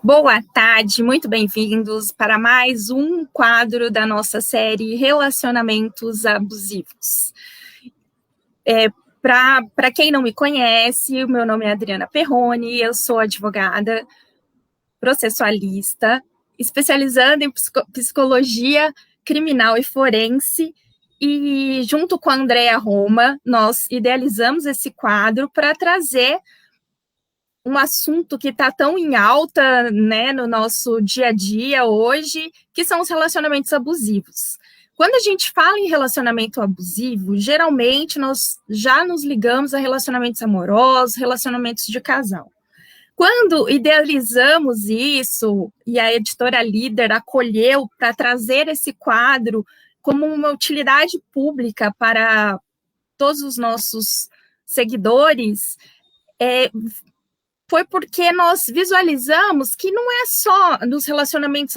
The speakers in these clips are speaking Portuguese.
Boa tarde, muito bem-vindos para mais um quadro da nossa série Relacionamentos Abusivos. Para quem não me conhece, o meu nome é Adriana Perrone, eu sou advogada processualista, especializando em psicologia criminal e forense, e junto com a Andrea Roma, nós idealizamos esse quadro para trazer um assunto que está tão em alta, né, no nosso dia a dia hoje, que são os relacionamentos abusivos. Quando a gente fala em relacionamento abusivo, geralmente nós já nos ligamos a relacionamentos amorosos, relacionamentos de casal. Quando idealizamos isso, e a editora Líder acolheu para trazer esse quadro como uma utilidade pública para todos os nossos seguidores, foi porque nós visualizamos que não é só nos relacionamentos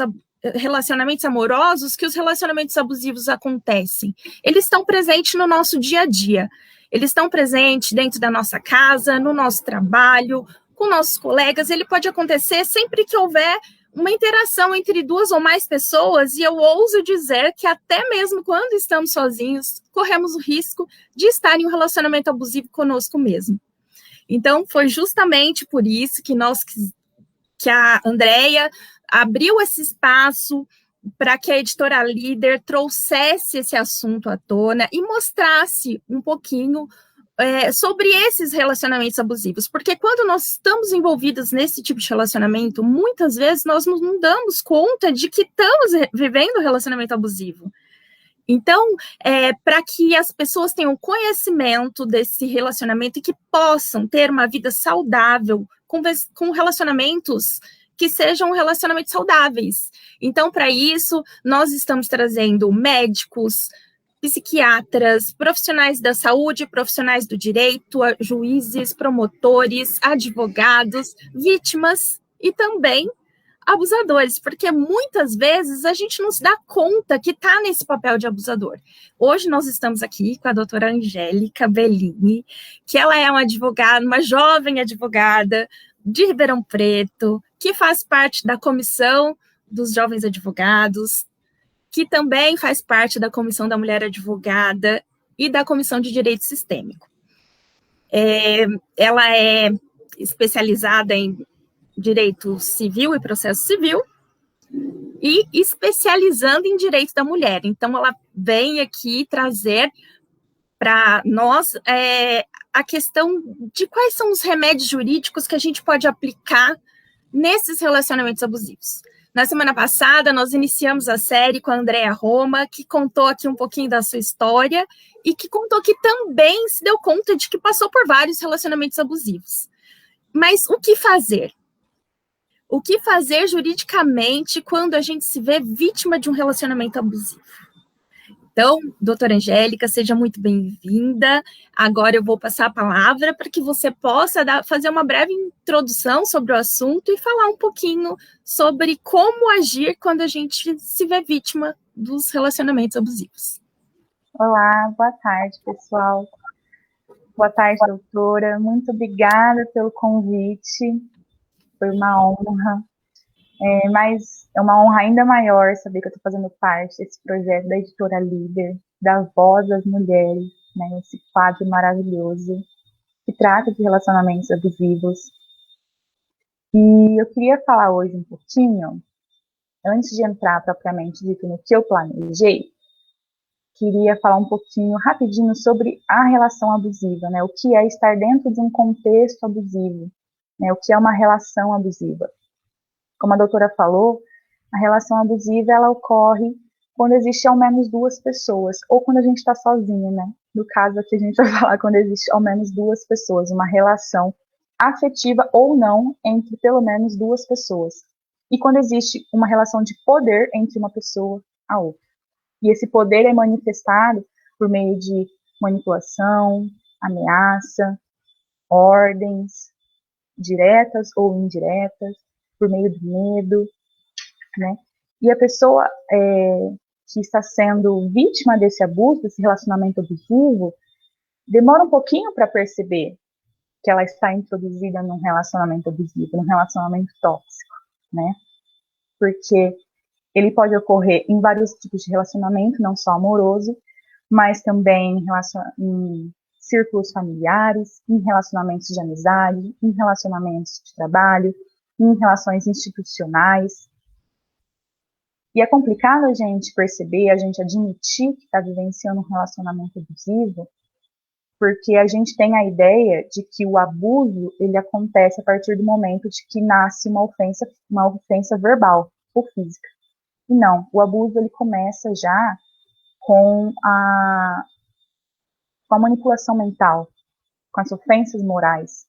amorosos que os relacionamentos abusivos acontecem. Eles estão presentes no nosso dia a dia. Eles estão presentes dentro da nossa casa, no nosso trabalho, com nossos colegas. Ele pode acontecer sempre que houver uma interação entre duas ou mais pessoas, e eu ouso dizer que até mesmo quando estamos sozinhos, corremos o risco de estar em um relacionamento abusivo conosco mesmo. Então, foi justamente por isso que a Andrea abriu esse espaço para que a editora Líder trouxesse esse assunto à tona e mostrasse um pouquinho sobre esses relacionamentos abusivos. Porque quando nós estamos envolvidos nesse tipo de relacionamento, muitas vezes nós não damos conta de que estamos vivendo um relacionamento abusivo. Então, para que as pessoas tenham conhecimento desse relacionamento e que possam ter uma vida saudável com relacionamentos que sejam relacionamentos saudáveis. Então, para isso, nós estamos trazendo médicos, psiquiatras, profissionais da saúde, profissionais do direito, juízes, promotores, advogados, vítimas e também abusadores, porque muitas vezes a gente não se dá conta que está nesse papel de abusador. Hoje nós estamos aqui com a doutora Angélica Bellini, que ela é uma advogada, uma jovem advogada de Ribeirão Preto, que faz parte da comissão dos jovens advogados, que também faz parte da comissão da mulher advogada e da comissão de direito sistêmico. Ela é especializada em direito civil e processo civil, e especializando em direito da mulher. Então, ela vem aqui trazer para nós a questão de quais são os remédios jurídicos que a gente pode aplicar nesses relacionamentos abusivos. Na semana passada, nós iniciamos a série com a Andrea Roma, que contou aqui um pouquinho da sua história e que contou que também se deu conta de que passou por vários relacionamentos abusivos. Mas o que fazer? O que fazer juridicamente quando a gente se vê vítima de um relacionamento abusivo? Então, doutora Angélica, seja muito bem-vinda. Agora eu vou passar a palavra para que você possa fazer uma breve introdução sobre o assunto e falar um pouquinho sobre como agir quando a gente se vê vítima dos relacionamentos abusivos. Olá, boa tarde, pessoal. Boa tarde, doutora. Muito obrigada pelo convite. Foi uma honra, mas é uma honra ainda maior saber que eu estou fazendo parte desse projeto da editora Líder, da Voz das Mulheres, né, esse quadro maravilhoso que trata de relacionamentos abusivos. E eu queria falar hoje um pouquinho, antes de entrar propriamente dito no que eu planejei, queria falar um pouquinho rapidinho sobre a relação abusiva, né, o que é estar dentro de um contexto abusivo. Né, o que é uma relação abusiva. Como a doutora falou, a relação abusiva ela ocorre quando existe ao menos duas pessoas, ou quando a gente está sozinho, né? No caso aqui a gente vai falar quando existe ao menos duas pessoas, uma relação afetiva ou não entre pelo menos duas pessoas. E quando existe uma relação de poder entre uma pessoa a outra. E esse poder é manifestado por meio de manipulação, ameaça, ordens, diretas ou indiretas, por meio do medo, né? E a pessoa que está sendo vítima desse abuso, desse relacionamento abusivo, demora um pouquinho para perceber que ela está introduzida num relacionamento abusivo, num relacionamento tóxico. né? Porque ele pode ocorrer em vários tipos de relacionamento, não só amoroso, mas também em círculos familiares, em relacionamentos de amizade, em relacionamentos de trabalho, em relações institucionais. E é complicado a gente perceber, a gente admitir que está vivenciando um relacionamento abusivo, porque a gente tem a ideia de que o abuso ele acontece a partir do momento de que nasce uma ofensa verbal ou física. E não, o abuso ele começa já com a manipulação mental, com as ofensas morais.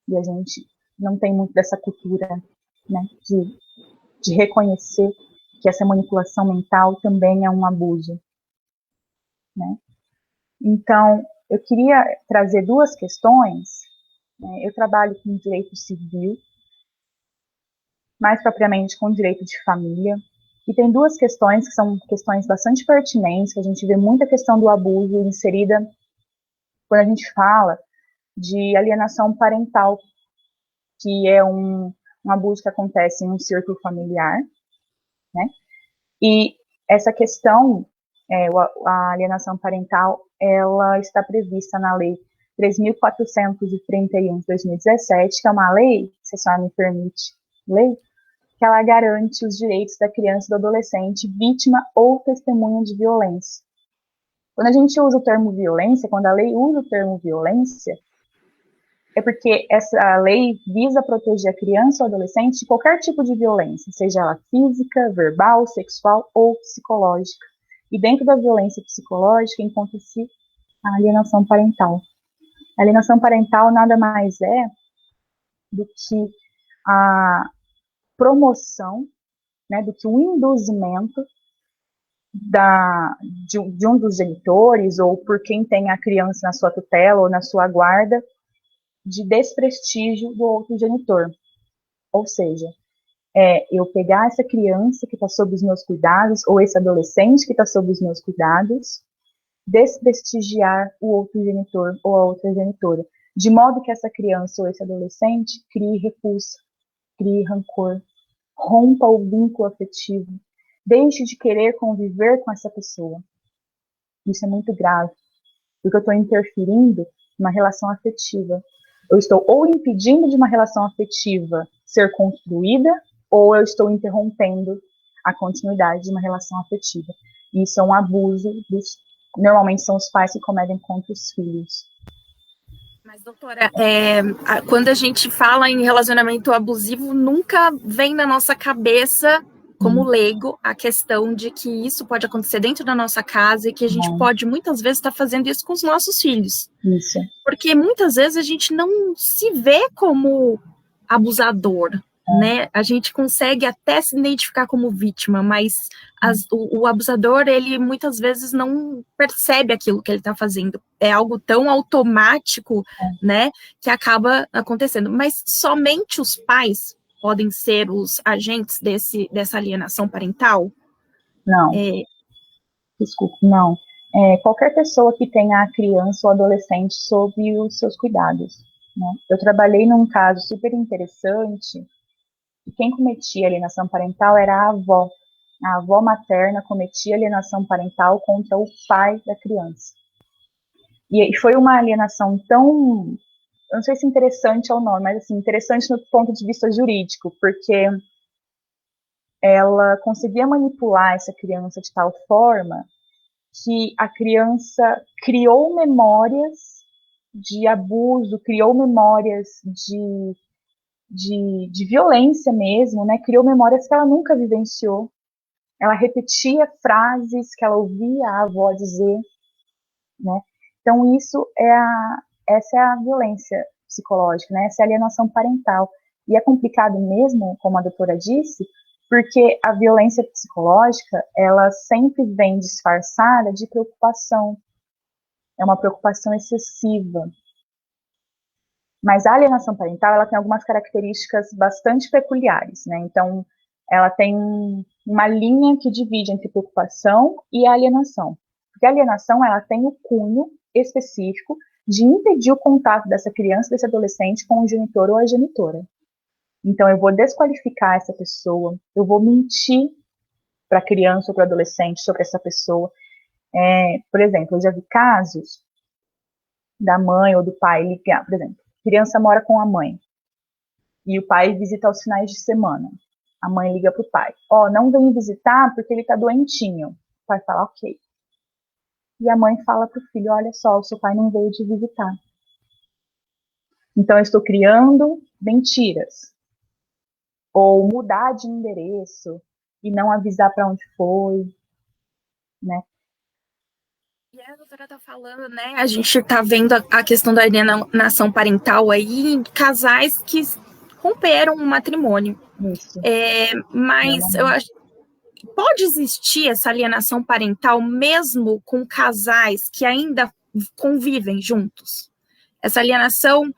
E a gente não tem muito dessa cultura, né, de reconhecer que essa manipulação mental também é um abuso, né? Então, eu queria trazer duas questões. Eu trabalho com direito civil, mais propriamente com direito de família, e tem duas questões que são questões bastante pertinentes, que a gente vê muita questão do abuso inserida quando a gente fala de alienação parental, que é um abuso que acontece em um círculo familiar, né? E essa questão, a alienação parental, ela está prevista na Lei 3.431 de 2017, que é uma lei, se a senhora me permite ler, que ela garante os direitos da criança e do adolescente vítima ou testemunha de violência. Quando a gente usa o termo violência, quando a lei usa o termo violência, é porque essa lei visa proteger a criança ou adolescente de qualquer tipo de violência, seja ela física, verbal, sexual ou psicológica. E dentro da violência psicológica encontra-se a alienação parental. A alienação parental nada mais é do que a promoção, né, do que o induzimento de um dos genitores, ou por quem tem a criança na sua tutela ou na sua guarda, de desprestígio do outro genitor. Ou seja, eu pegar essa criança que está sob os meus cuidados, ou esse adolescente que está sob os meus cuidados, desprestigiar o outro genitor ou a outra genitora, de modo que essa criança ou esse adolescente crie repulsa, crie rancor, rompa o vínculo afetivo, deixe de querer conviver com essa pessoa. Isso é muito grave, porque eu estou interferindo numa relação afetiva. Eu estou ou impedindo de uma relação afetiva ser construída, ou eu estou interrompendo a continuidade de uma relação afetiva. Isso é um abuso normalmente são os pais que cometem contra os filhos. Mas, doutora, quando a gente fala em relacionamento abusivo, nunca vem na nossa cabeça, como leigo, a questão de que isso pode acontecer dentro da nossa casa e que a gente pode, muitas vezes, estar fazendo isso com os nossos filhos. Isso. Porque, muitas vezes, a gente não se vê como abusador, né? A gente consegue até se identificar como vítima, mas o abusador, ele muitas vezes não percebe aquilo que ele está fazendo. É algo tão automático, né, que acaba acontecendo. Mas somente os pais podem ser os agentes dessa alienação parental? Não. Desculpe, não. Qualquer pessoa que tenha a criança ou adolescente sob os seus cuidados, né? Eu trabalhei num caso super interessante. E quem cometia alienação parental era a avó. A avó materna cometia alienação parental contra o pai da criança. E foi uma alienação tão, eu não sei se interessante é o nome, mas assim, interessante no ponto de vista jurídico, porque ela conseguia manipular essa criança de tal forma que a criança criou memórias de abuso, criou memórias de violência mesmo, né? Criou memórias que ela nunca vivenciou. Ela repetia frases que ela ouvia a avó dizer, né? Então essa é a violência psicológica, né? Essa é a alienação parental. E é complicado mesmo, como a doutora disse, porque a violência psicológica, ela sempre vem disfarçada de preocupação. É uma preocupação excessiva. Mas a alienação parental, ela tem algumas características bastante peculiares, né? Então, ela tem uma linha que divide entre preocupação e alienação. Porque a alienação, ela tem o cunho específico de impedir o contato dessa criança, desse adolescente com o genitor ou a genitora. Então, eu vou desqualificar essa pessoa, eu vou mentir para a criança ou para o adolescente sobre essa pessoa. Por exemplo, eu já vi casos da mãe ou do pai ligar, por exemplo, a criança mora com a mãe e o pai visita aos finais de semana. A mãe liga para o pai, não vem visitar porque ele está doentinho. O pai fala, ok. E a mãe fala para o filho, olha só, o seu pai não veio te visitar. Então, eu estou criando mentiras. Ou mudar de endereço e não avisar para onde foi, né? E a doutora está falando, né? A gente está vendo a questão da alienação parental aí em casais que romperam o matrimônio. Isso. Mas eu acho pode existir essa alienação parental mesmo com casais que ainda convivem juntos? Essa alienação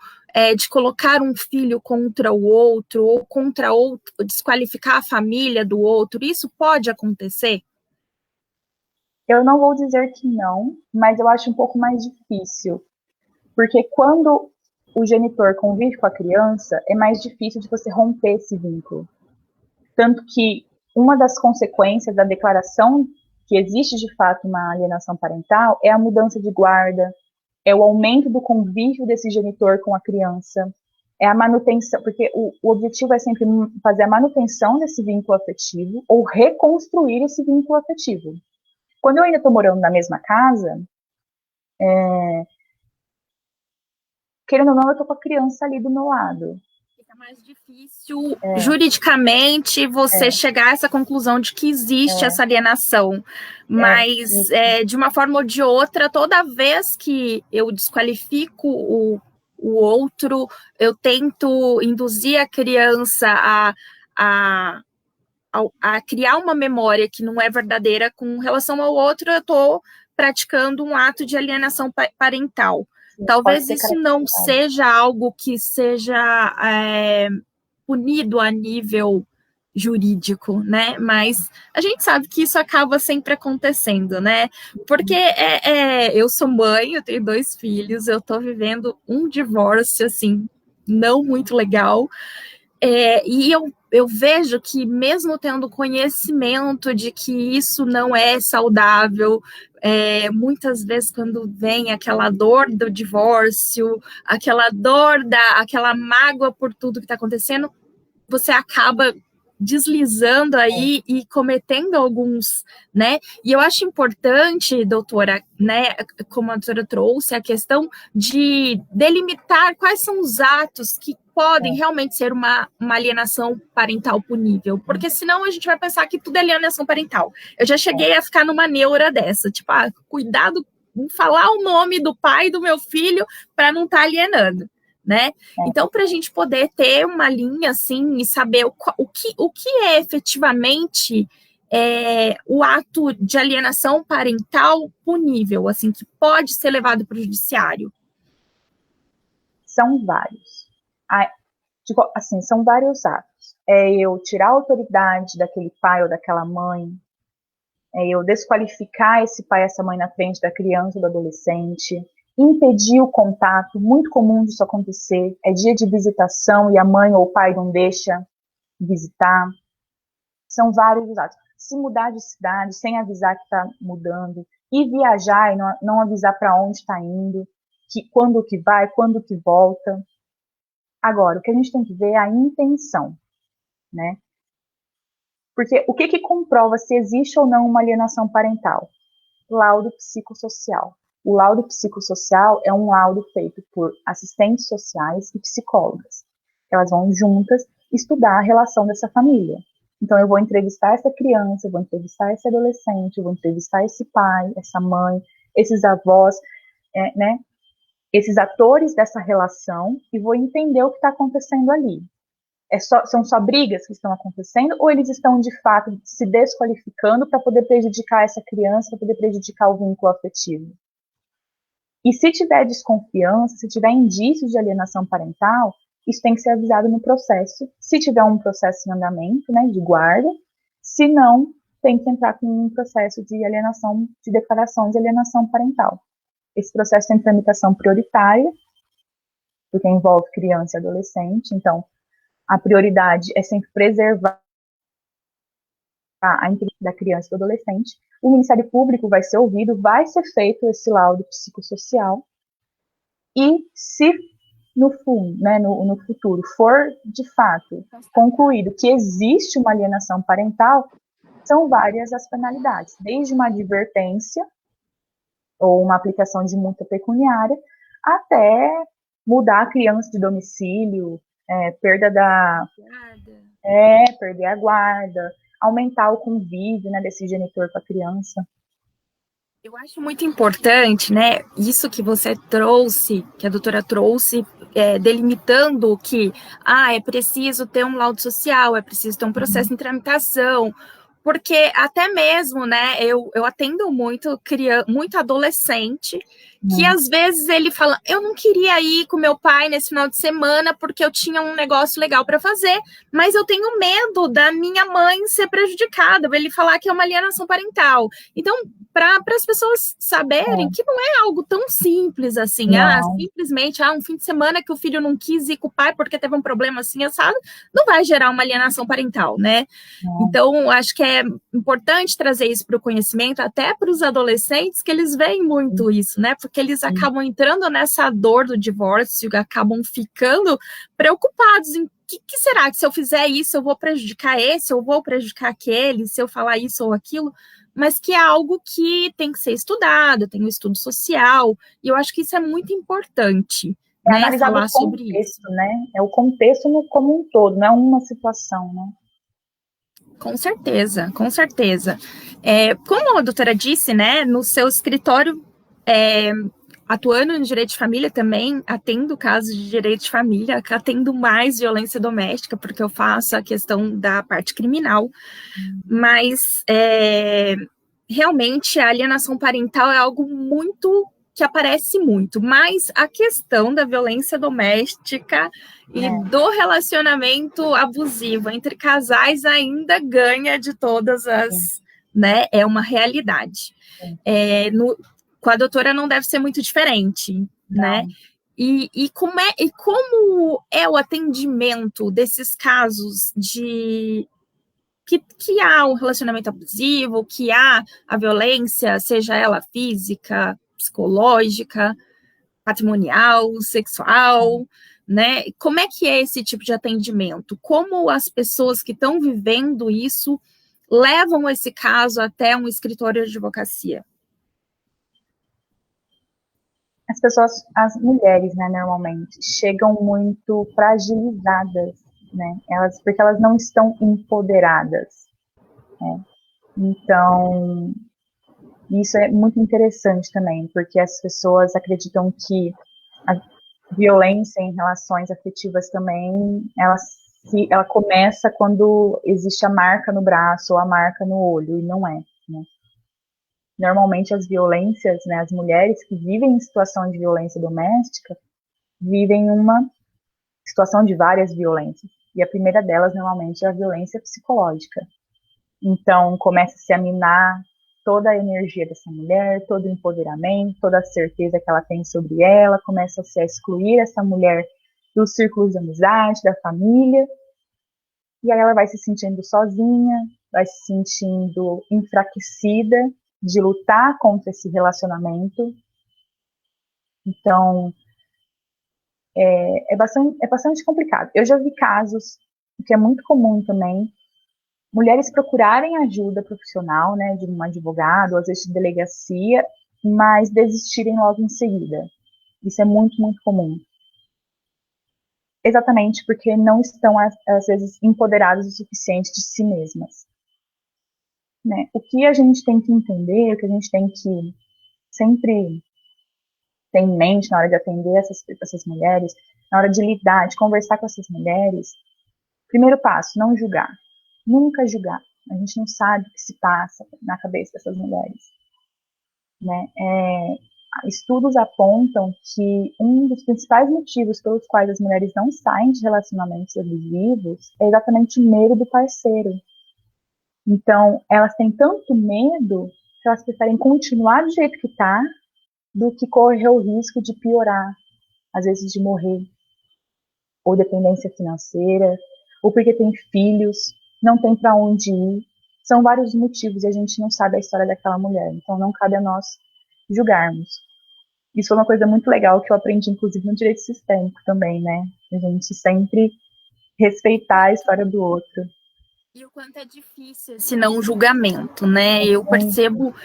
de colocar um filho contra o outro ou contra outro, desqualificar a família do outro, isso pode acontecer? Eu não vou dizer que não, mas eu acho um pouco mais difícil. Porque quando o genitor convive com a criança, é mais difícil de você romper esse vínculo. Tanto que uma das consequências da declaração que existe de fato uma alienação parental é a mudança de guarda, é o aumento do convívio desse genitor com a criança, é a manutenção, porque o objetivo é sempre fazer a manutenção desse vínculo afetivo ou reconstruir esse vínculo afetivo. Quando eu ainda estou morando na mesma casa, querendo ou não, eu estou com a criança ali do meu lado. Fica mais difícil, juridicamente, você chegar a essa conclusão de que existe essa alienação. Mas, de uma forma ou de outra, toda vez que eu desqualifico o outro, eu tento induzir a criança a criar uma memória que não é verdadeira com relação ao outro, eu estou praticando um ato de alienação parental. Talvez isso não seja algo que seja punido a nível jurídico, né? Mas a gente sabe que isso acaba sempre acontecendo, né? Porque eu sou mãe, eu tenho 2 filhos, eu estou vivendo um divórcio, assim, não muito legal, e eu vejo que mesmo tendo conhecimento de que isso não é saudável, muitas vezes quando vem aquela dor do divórcio, aquela mágoa por tudo que está acontecendo, você acaba deslizando aí e cometendo alguns, né? E eu acho importante, doutora, né, como a doutora trouxe, a questão de delimitar quais são os atos que podem realmente ser uma alienação parental punível, porque senão a gente vai pensar que tudo é alienação parental. Eu já cheguei a ficar numa neura dessa, tipo, cuidado em falar o nome do pai do meu filho para não estar alienando. Né? Então, para a gente poder ter uma linha assim e saber o que é efetivamente o ato de alienação parental punível, assim, que pode ser levado para o judiciário. São vários. Assim, são vários atos. Eu tirar a autoridade daquele pai ou daquela mãe, eu desqualificar esse pai, essa mãe na frente da criança ou do adolescente, impedir o contato, muito comum disso acontecer, é dia de visitação e a mãe ou o pai não deixa visitar. São vários atos. Se mudar de cidade sem avisar que está mudando, e viajar e não avisar para onde está indo, quando que vai, quando que volta. Agora, o que a gente tem que ver é a intenção, né? Porque o que comprova se existe ou não uma alienação parental? Laudo psicossocial. O laudo psicossocial é um laudo feito por assistentes sociais e psicólogas. Elas vão juntas estudar a relação dessa família. Então, eu vou entrevistar essa criança, eu vou entrevistar esse adolescente, eu vou entrevistar esse pai, essa mãe, esses avós, né? Esses atores dessa relação e vou entender o que está acontecendo ali. São só brigas que estão acontecendo ou eles estão, de fato, se desqualificando para poder prejudicar essa criança, para poder prejudicar o vínculo afetivo? E se tiver desconfiança, se tiver indícios de alienação parental, isso tem que ser avisado no processo. Se tiver um processo em andamento, né, de guarda, se não, tem que entrar com um processo de alienação, de declaração de alienação parental. Esse processo tem tramitação prioritária, porque envolve criança e adolescente, então a prioridade é sempre preservar a integridade da criança e do adolescente. O Ministério Público vai ser ouvido, vai ser feito esse laudo psicossocial, e se no futuro for, de fato, concluído que existe uma alienação parental, são várias as penalidades, desde uma advertência ou uma aplicação de multa pecuniária, até mudar a criança de domicílio, perder a guarda, aumentar o convívio, né, desse genitor com a criança. Eu acho muito importante, né, isso que você trouxe, que a doutora trouxe, delimitando que é preciso ter um laudo social, é preciso ter um processo em tramitação, porque até mesmo, né, eu atendo muito adolescente que às vezes ele fala, eu não queria ir com meu pai nesse final de semana porque eu tinha um negócio legal para fazer, mas eu tenho medo da minha mãe ser prejudicada, ele falar que é uma alienação parental. Então, para as pessoas saberem que não é algo tão simples assim, simplesmente um fim de semana que o filho não quis ir com o pai porque teve um problema assim assado, não vai gerar uma alienação parental, né? Então, acho que é importante trazer isso para o conhecimento, até para os adolescentes, que eles veem muito isso, né? Porque eles acabam entrando nessa dor do divórcio, acabam ficando preocupados em que será que se eu fizer isso, eu vou prejudicar esse, eu vou prejudicar aquele, se eu falar isso ou aquilo, mas que é algo que tem que ser estudado, tem um estudo social, e eu acho que isso é muito importante, né? Analisar falar o contexto, sobre isso. Né? É o contexto como um todo, não é uma situação, né? Com certeza, com certeza. Como a doutora disse, né, no seu escritório, atuando em direito de família também, atendo casos de direito de família, atendo mais violência doméstica, porque eu faço a questão da parte criminal, mas realmente a alienação parental é algo muito que aparece muito, mas a questão da violência doméstica e do relacionamento abusivo entre casais ainda ganha de todas as, né, é uma realidade. Com a doutora não deve ser muito diferente, né? E como é o atendimento desses casos de que há um relacionamento abusivo, que há a violência, seja ela física, psicológica, patrimonial, sexual, né? Como é que é esse tipo de atendimento? Como as pessoas que estão vivendo isso levam esse caso até um escritório de advocacia? As pessoas, as mulheres, né, normalmente, chegam muito fragilizadas, né? Porque elas não estão empoderadas, né? Então, isso é muito interessante também, porque as pessoas acreditam que a violência em relações afetivas também, ela começa quando existe a marca no braço ou a marca no olho, e não é, né? Normalmente as violências, né, as mulheres que vivem em situação de violência doméstica, vivem uma situação de várias violências, e a primeira delas, normalmente, é a violência psicológica. Então, começa-se a minar toda a energia dessa mulher, todo o empoderamento, toda a certeza que ela tem sobre ela, começa-se a excluir essa mulher dos círculos de amizade, da família, e aí ela vai se sentindo sozinha, vai se sentindo enfraquecida de lutar contra esse relacionamento. Então, é bastante complicado. Eu já vi casos, que é muito comum também, mulheres procurarem ajuda profissional, né, de um advogado, às vezes de delegacia, mas desistirem logo em seguida. Isso é muito, muito comum. Exatamente porque não estão, às vezes, empoderadas o suficiente de si mesmas. Né? O que a gente tem que entender, o que a gente tem que sempre ter em mente na hora de atender essas mulheres, na hora de lidar, de conversar com essas mulheres, primeiro passo, não julgar. Nunca julgar. A gente não sabe o que se passa na cabeça dessas mulheres. Né? Estudos apontam que um dos principais motivos pelos quais as mulheres não saem de relacionamentos abusivos é exatamente o medo do parceiro. Então, elas têm tanto medo que elas preferem continuar do jeito que está do que correr o risco de piorar, às vezes de morrer, ou dependência financeira, ou porque tem filhos, não tem para onde ir. São vários motivos e a gente não sabe a história daquela mulher, então não cabe a nós julgarmos. Isso foi uma coisa muito legal que eu aprendi, inclusive, no direito sistêmico também, né? A gente sempre respeitar a história do outro. E o quanto é difícil esse não julgamento, né? Eu percebo,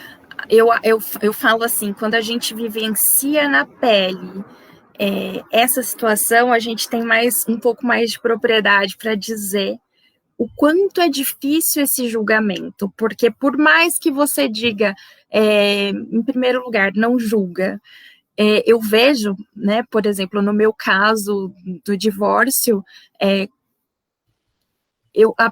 eu falo assim, quando a gente vivencia na pele essa situação, a gente tem um pouco mais de propriedade para dizer o quanto é difícil esse julgamento, porque por mais que você diga, em primeiro lugar, não julga, eu vejo, né, por exemplo, no meu caso do divórcio,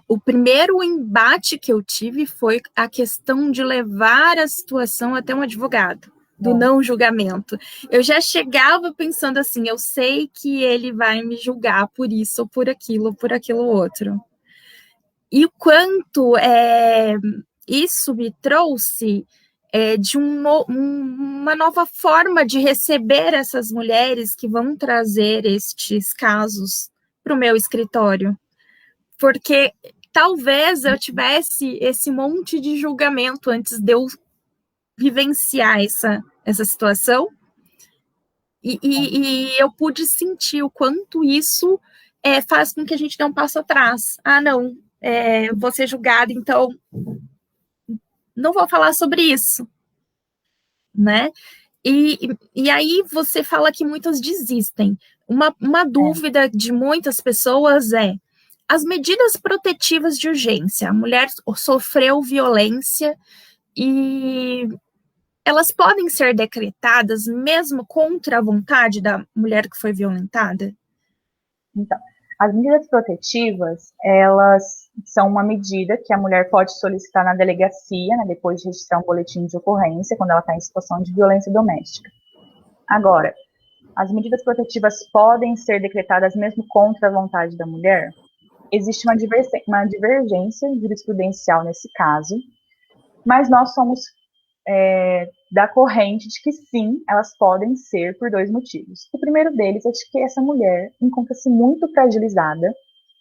o primeiro embate que eu tive foi a questão de levar a situação até um advogado, do não julgamento. Eu já chegava pensando assim, eu sei que ele vai me julgar por isso, ou por aquilo outro. E o quanto isso me trouxe de uma nova forma de receber essas mulheres que vão trazer estes casos para o meu escritório. Porque talvez eu tivesse esse monte de julgamento antes de eu vivenciar essa situação, e eu pude sentir o quanto isso faz com que a gente dê um passo atrás. Ah, não, vou ser julgada, então não vou falar sobre isso, né? E aí você fala que muitas desistem. Uma dúvida de muitas pessoas as medidas protetivas de urgência. A mulher sofreu violência e elas podem ser decretadas mesmo contra a vontade da mulher que foi violentada? Então, as medidas protetivas, elas são uma medida que a mulher pode solicitar na delegacia, né, depois de registrar um boletim de ocorrência, quando ela está em situação de violência doméstica. Agora, as medidas protetivas podem ser decretadas mesmo contra a vontade da mulher? Existe uma divergência jurisprudencial nesse caso, mas nós somos da corrente de que sim, elas podem ser por dois motivos. O primeiro deles é de que essa mulher encontra-se muito fragilizada,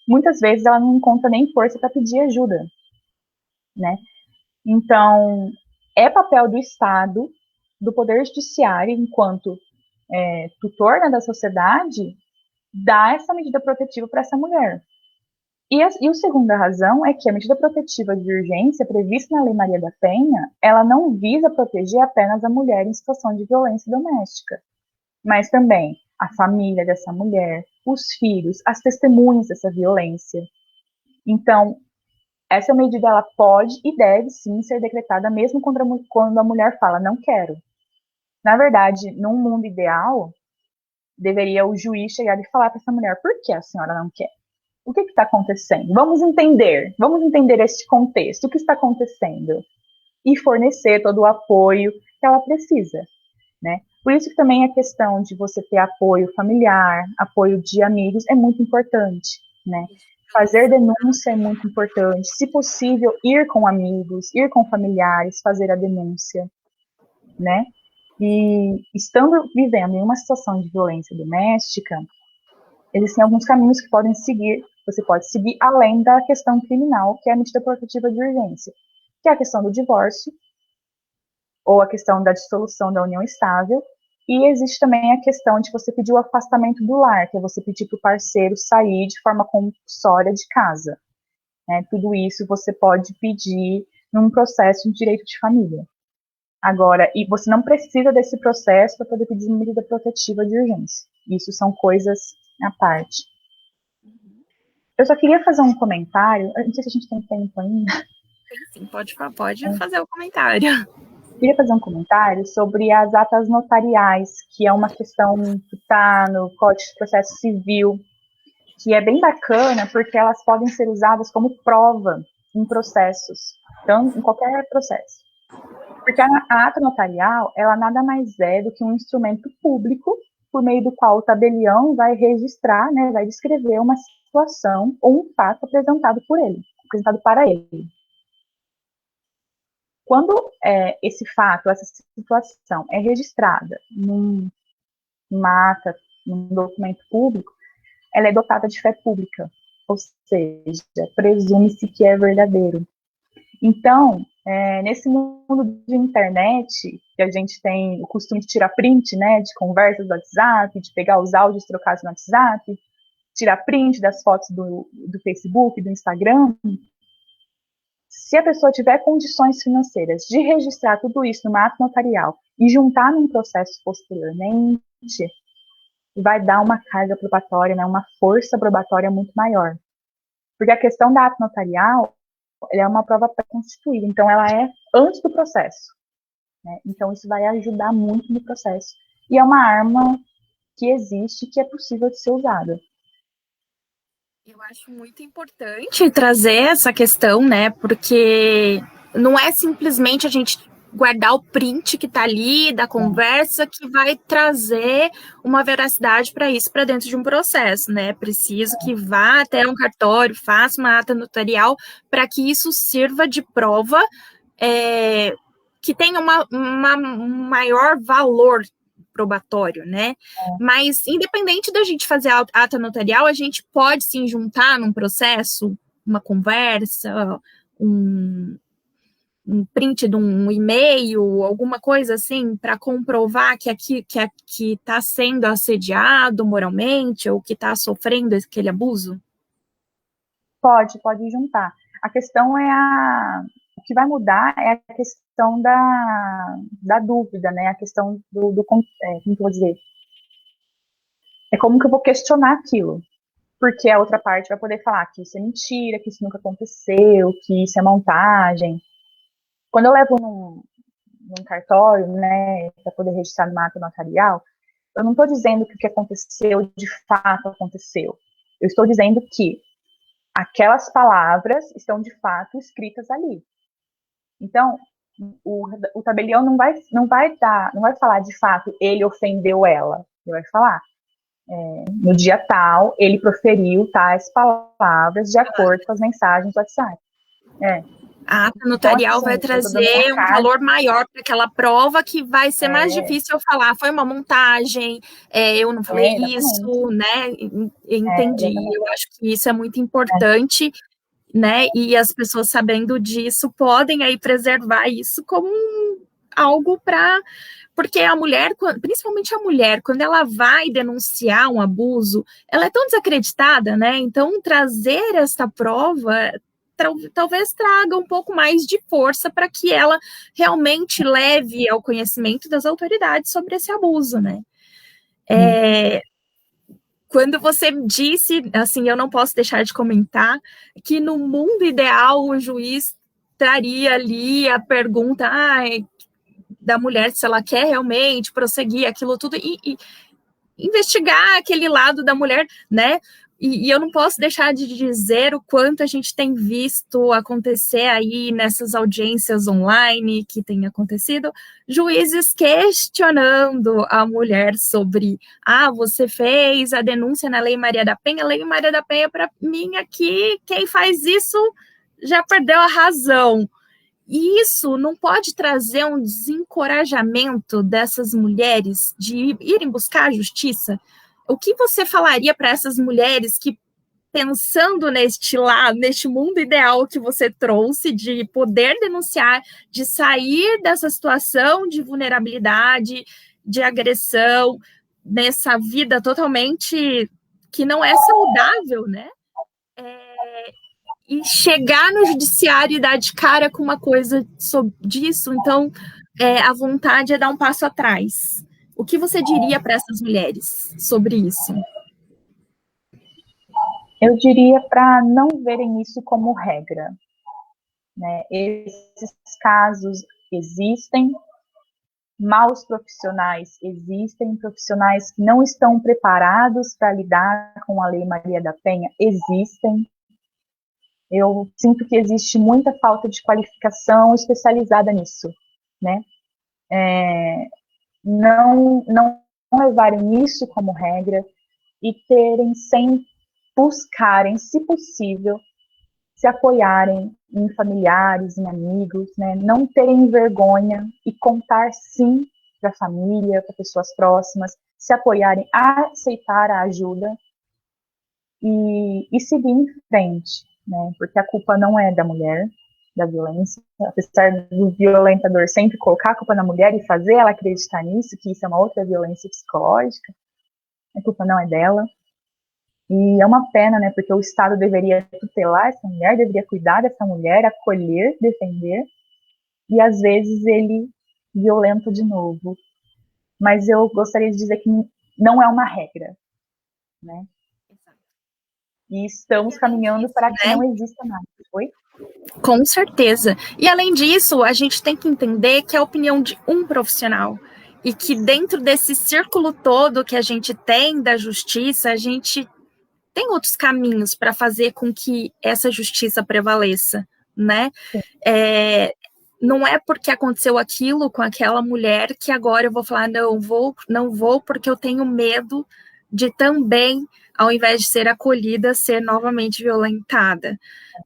muitas vezes ela não encontra nem força para pedir ajuda, né? Então, é papel do Estado, do Poder Judiciário, enquanto tutor, né, da sociedade, dar essa medida protetiva para essa mulher. E a segunda razão é que a medida protetiva de urgência prevista na Lei Maria da Penha, ela não visa proteger apenas a mulher em situação de violência doméstica, mas também a família dessa mulher, os filhos, as testemunhas dessa violência. Então, essa medida ela pode e deve sim ser decretada mesmo quando a mulher fala não quero. Na verdade, num mundo ideal, deveria o juiz chegar e falar para essa mulher por que a senhora não quer? O que está acontecendo? Vamos entender este contexto, o que está acontecendo, e fornecer todo o apoio que ela precisa, né? Por isso que também a questão de você ter apoio familiar, apoio de amigos é muito importante, né? Fazer denúncia é muito importante, se possível, ir com amigos, ir com familiares, fazer a denúncia, né? E estando vivendo em uma situação de violência doméstica, existem alguns caminhos que podem seguir. Você pode seguir além da questão criminal, que é a medida protetiva de urgência, que é a questão do divórcio, ou a questão da dissolução da união estável, e existe também a questão de você pedir o afastamento do lar, que é você pedir para o parceiro sair de forma compulsória de casa. Né? Tudo isso você pode pedir num processo de direito de família. Agora, e você não precisa desse processo para poder pedir uma medida protetiva de urgência. Isso são coisas à parte. Eu só queria fazer um comentário, não sei se a gente tem tempo ainda. Sim, pode fazer o comentário. Eu queria fazer um comentário sobre as atas notariais, que é uma questão que está no Código de Processo Civil, que é bem bacana porque elas podem ser usadas como prova em processos, então em qualquer processo. Porque a ata notarial, ela nada mais é do que um instrumento público por meio do qual o tabelião vai registrar, né, vai descrever uma situação ou um fato apresentado para ele. Quando esse fato, essa situação é registrada numa ata, num documento público, ela é dotada de fé pública. ou seja, presume-se que é verdadeiro. Então, nesse mundo de internet, que a gente tem o costume de tirar print, né, de conversas do WhatsApp, de pegar os áudios trocados no WhatsApp, tirar print das fotos do Facebook, do Instagram, se a pessoa tiver condições financeiras de registrar tudo isso numa ata notarial e juntar num processo posteriormente, vai dar uma carga probatória, né, uma força probatória muito maior. Porque a questão da ata notarial, ela é uma prova pré-constituída, então ela é antes do processo. Né? Então isso vai ajudar muito no processo. E é uma arma que existe, que é possível de ser usada. Eu acho muito importante trazer essa questão, né? Porque não é simplesmente a gente guardar o print que está ali da conversa que vai trazer uma veracidade para isso para dentro de um processo, né? É preciso que vá até um cartório, faça uma ata notarial para que isso sirva de prova que tenha um maior valor probatório, né? Mas, independente da gente fazer a ata notarial, a gente pode sim juntar num processo, uma conversa, um print de um e-mail, alguma coisa assim, para comprovar que está sendo assediado moralmente ou que está sofrendo aquele abuso? Pode juntar. A questão o que vai mudar é a questão da dúvida, né? A questão como que eu vou dizer? É como que eu vou questionar aquilo. Porque a outra parte vai poder falar que isso é mentira, que isso nunca aconteceu, que isso é montagem. Quando eu levo num cartório, né, para poder registrar numa ata notarial, eu não estou dizendo que o que aconteceu de fato aconteceu. Eu estou dizendo que aquelas palavras estão de fato escritas ali. Então, o tabelião não vai falar de fato ele ofendeu ela. Ele vai falar no dia tal ele proferiu tais palavras de acordo com as mensagens do WhatsApp. A ata notarial então, assim, vai trazer um valor maior para aquela prova que vai ser mais difícil eu falar, foi uma montagem, eu não falei isso, né? Entendi. Eu acho que isso é muito importante, né? E as pessoas sabendo disso podem aí preservar isso como algo para... Porque a mulher, principalmente a mulher, quando ela vai denunciar um abuso, ela é tão desacreditada, né? Então, trazer essa prova talvez traga um pouco mais de força para que ela realmente leve ao conhecimento das autoridades sobre esse abuso, né? Quando você disse, assim, eu não posso deixar de comentar, que no mundo ideal o juiz traria ali a pergunta da mulher se ela quer realmente prosseguir aquilo tudo e investigar aquele lado da mulher, né? E eu não posso deixar de dizer o quanto a gente tem visto acontecer aí nessas audiências online que tem acontecido, juízes questionando a mulher sobre, você fez a denúncia na Lei Maria da Penha, a Lei Maria da Penha, para mim aqui, quem faz isso já perdeu a razão. E isso não pode trazer um desencorajamento dessas mulheres de irem buscar a justiça? O que você falaria para essas mulheres que, pensando neste mundo ideal que você trouxe, de poder denunciar, de sair dessa situação de vulnerabilidade, de agressão, nessa vida totalmente que não é saudável, né? E chegar no judiciário e dar de cara com uma coisa disso, então a vontade é dar um passo atrás. O que você diria para essas mulheres sobre isso? Eu diria para não verem isso como regra. Né? Esses casos existem, maus profissionais existem, profissionais que não estão preparados para lidar com a Lei Maria da Penha existem. Eu sinto que existe muita falta de qualificação especializada nisso, né? Não levarem isso como regra e terem sem buscarem, se possível, se apoiarem em familiares, em amigos, né? Não terem vergonha e contar sim para a família, para pessoas próximas, se apoiarem, aceitar a ajuda, e seguir em frente, né? Porque a culpa não é da mulher, da violência, apesar do violentador sempre colocar a culpa na mulher e fazer ela acreditar nisso, que isso é uma outra violência psicológica, a culpa não é dela. E é uma pena, né? Porque o Estado deveria tutelar essa mulher, deveria cuidar dessa mulher, acolher, defender, e às vezes ele violenta de novo. Mas eu gostaria de dizer que não é uma regra, né? E estamos caminhando para que não exista mais. Oi? Com certeza. E além disso, a gente tem que entender que é a opinião de um profissional. E que dentro desse círculo todo que a gente tem da justiça, a gente tem outros caminhos para fazer com que essa justiça prevaleça, né? Não é porque aconteceu aquilo com aquela mulher que agora eu vou falar, não vou porque eu tenho medo de também, ao invés de ser acolhida, ser novamente violentada.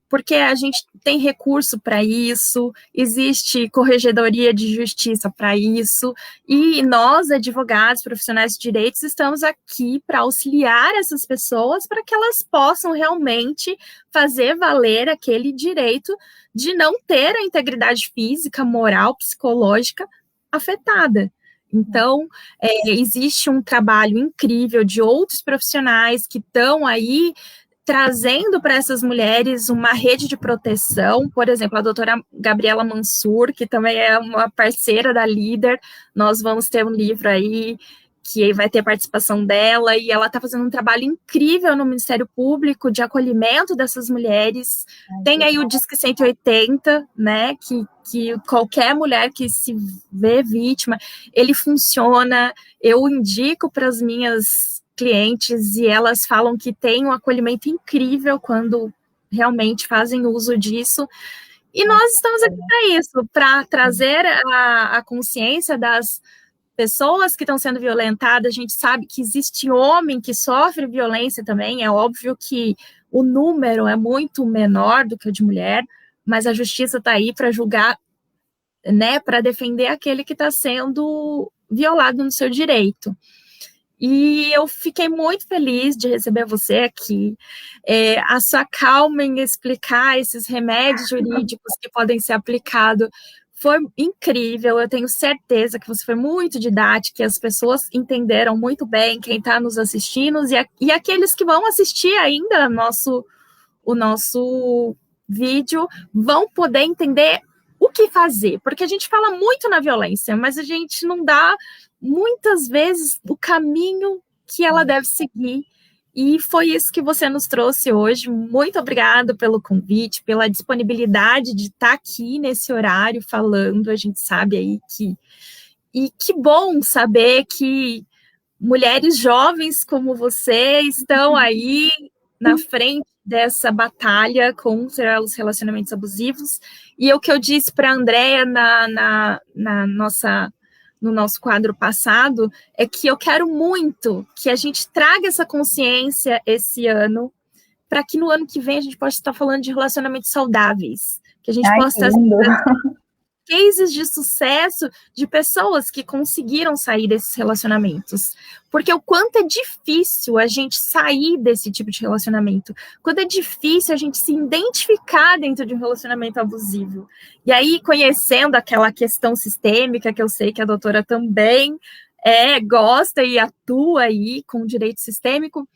Porque a gente tem recurso para isso, existe corregedoria de justiça para isso, e nós, advogados, profissionais de direitos, estamos aqui para auxiliar essas pessoas para que elas possam realmente fazer valer aquele direito de não ter a integridade física, moral, psicológica afetada. Então, existe um trabalho incrível de outros profissionais que estão aí trazendo para essas mulheres uma rede de proteção, por exemplo, a doutora Gabriela Mansur, que também é uma parceira da Líder, nós vamos ter um livro aí que vai ter participação dela, e ela está fazendo um trabalho incrível no Ministério Público de acolhimento dessas mulheres. Tem aí o Disque 180, né, que qualquer mulher que se vê vítima, ele funciona, eu indico para as minhas clientes e elas falam que tem um acolhimento incrível quando realmente fazem uso disso. E nós estamos aqui para isso, para trazer a consciência das pessoas que estão sendo violentadas. A gente sabe que existe homem que sofre violência também, é óbvio que o número é muito menor do que o de mulher, mas a justiça está aí para julgar, né, para defender aquele que está sendo violado no seu direito. E eu fiquei muito feliz de receber você aqui, a sua calma em explicar esses remédios jurídicos que podem ser aplicados foi incrível. Eu tenho certeza que você foi muito didática, que as pessoas entenderam muito bem, quem está nos assistindo, e aqueles que vão assistir ainda o nosso vídeo vão poder entender o que fazer, porque a gente fala muito na violência, mas a gente não dá, muitas vezes, o caminho que ela deve seguir, e foi isso que você nos trouxe hoje. Muito obrigada pelo convite, pela disponibilidade de estar aqui nesse horário falando, a gente sabe aí que... E que bom saber que mulheres jovens como você estão aí na frente dessa batalha contra os relacionamentos abusivos. E o que eu disse para a Andréa no nosso quadro passado é que eu quero muito que a gente traga essa consciência esse ano, para que no ano que vem a gente possa estar falando de relacionamentos saudáveis, que a gente possa cases de sucesso de pessoas que conseguiram sair desses relacionamentos. Porque o quanto é difícil a gente sair desse tipo de relacionamento, quanto é difícil a gente se identificar dentro de um relacionamento abusivo. E aí, conhecendo aquela questão sistêmica, que eu sei que a doutora também gosta e atua aí com o direito sistêmico,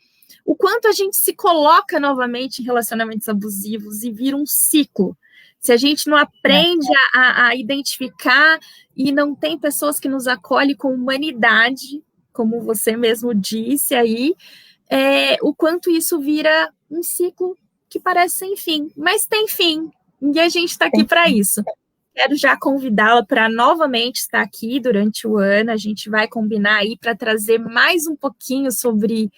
o quanto a gente se coloca novamente em relacionamentos abusivos e vira um ciclo. Se a gente não aprende a identificar e não tem pessoas que nos acolhem com humanidade, como você mesmo disse aí, o quanto isso vira um ciclo que parece sem fim, mas tem fim, e a gente está aqui para isso. Quero já convidá-la para novamente estar aqui durante o ano, a gente vai combinar aí para trazer mais um pouquinho sobre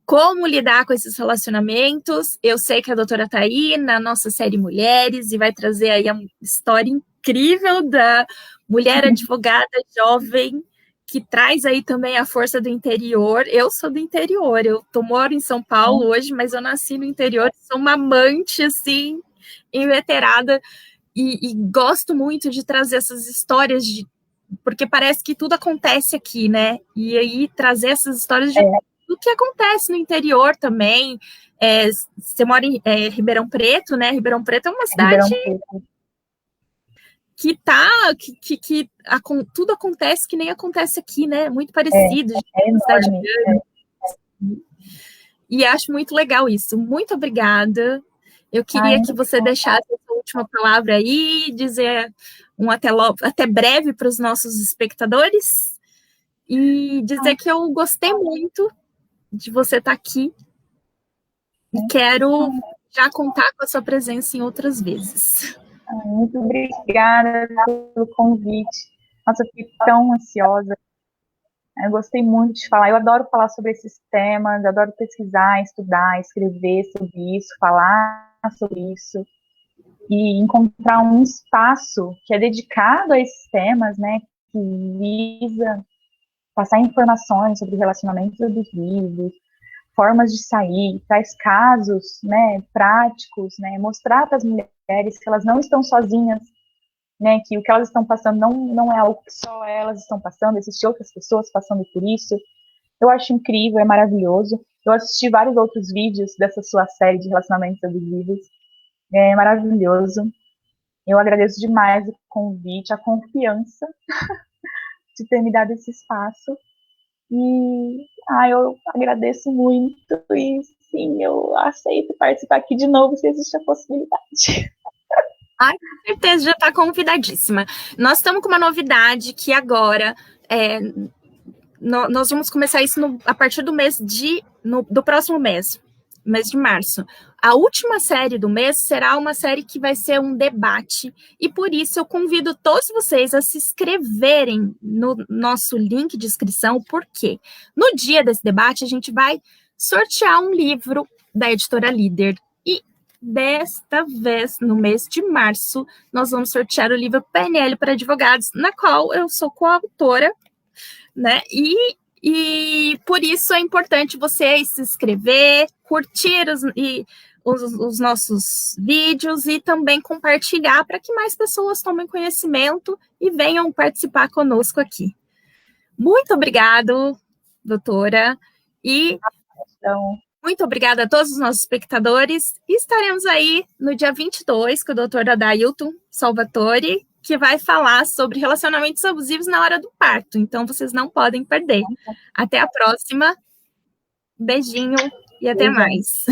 como lidar com esses relacionamentos. Eu sei que a doutora está aí na nossa série Mulheres e vai trazer aí a história incrível da mulher advogada jovem, que traz aí também a força do interior. Eu sou do interior, moro em São Paulo hoje, mas eu nasci no interior, sou uma amante, assim, inveterada, e gosto muito de trazer essas histórias, porque parece que tudo acontece aqui, né? E aí trazer essas histórias do que acontece no interior também, Você mora em Ribeirão Preto, né? Ribeirão Preto é uma cidade que tudo acontece que nem acontece aqui, né? Muito parecido. É enorme. E acho muito legal isso. Muito obrigada. Eu queria que você deixasse a sua última palavra aí, dizer até breve para os nossos espectadores e dizer que eu gostei muito de você estar aqui e quero já contar com a sua presença em outras vezes. Muito obrigada pelo convite. Nossa, eu fiquei tão ansiosa. Eu gostei muito de falar. Eu adoro falar sobre esses temas, eu adoro pesquisar, estudar, escrever sobre isso, falar sobre isso. E encontrar um espaço que é dedicado a esses temas, né, que visa passar informações sobre relacionamentos abusivos, formas de sair, traz casos, né, práticos, né, mostrar para as mulheres que elas não estão sozinhas, né, que o que elas estão passando não é algo que só elas estão passando, existem outras pessoas passando por isso. Eu acho incrível, é maravilhoso. Eu assisti vários outros vídeos dessa sua série de relacionamentos abusivos, é maravilhoso. Eu agradeço demais o convite, a confiança de ter me dado esse espaço. E eu agradeço muito e sim, eu aceito participar aqui de novo se existe a possibilidade. Com certeza, já está convidadíssima. Nós estamos com uma novidade que agora nós vamos começar isso a partir do do próximo mês de março. A última série do mês será uma série que vai ser um debate, e por isso eu convido todos vocês a se inscreverem no nosso link de inscrição, porque no dia desse debate a gente vai sortear um livro da Editora Líder, e desta vez, no mês de março, nós vamos sortear o livro PNL para Advogados, na qual eu sou coautora, né? E por isso é importante você se inscrever, curtir os nossos vídeos e também compartilhar para que mais pessoas tomem conhecimento e venham participar conosco aqui. Muito obrigado, doutora, e muito obrigada a todos os nossos espectadores. E estaremos aí no dia 22 com o doutor Adailton Salvatore, que vai falar sobre relacionamentos abusivos na hora do parto. Então, vocês não podem perder. Até a próxima. Beijinho e até mais.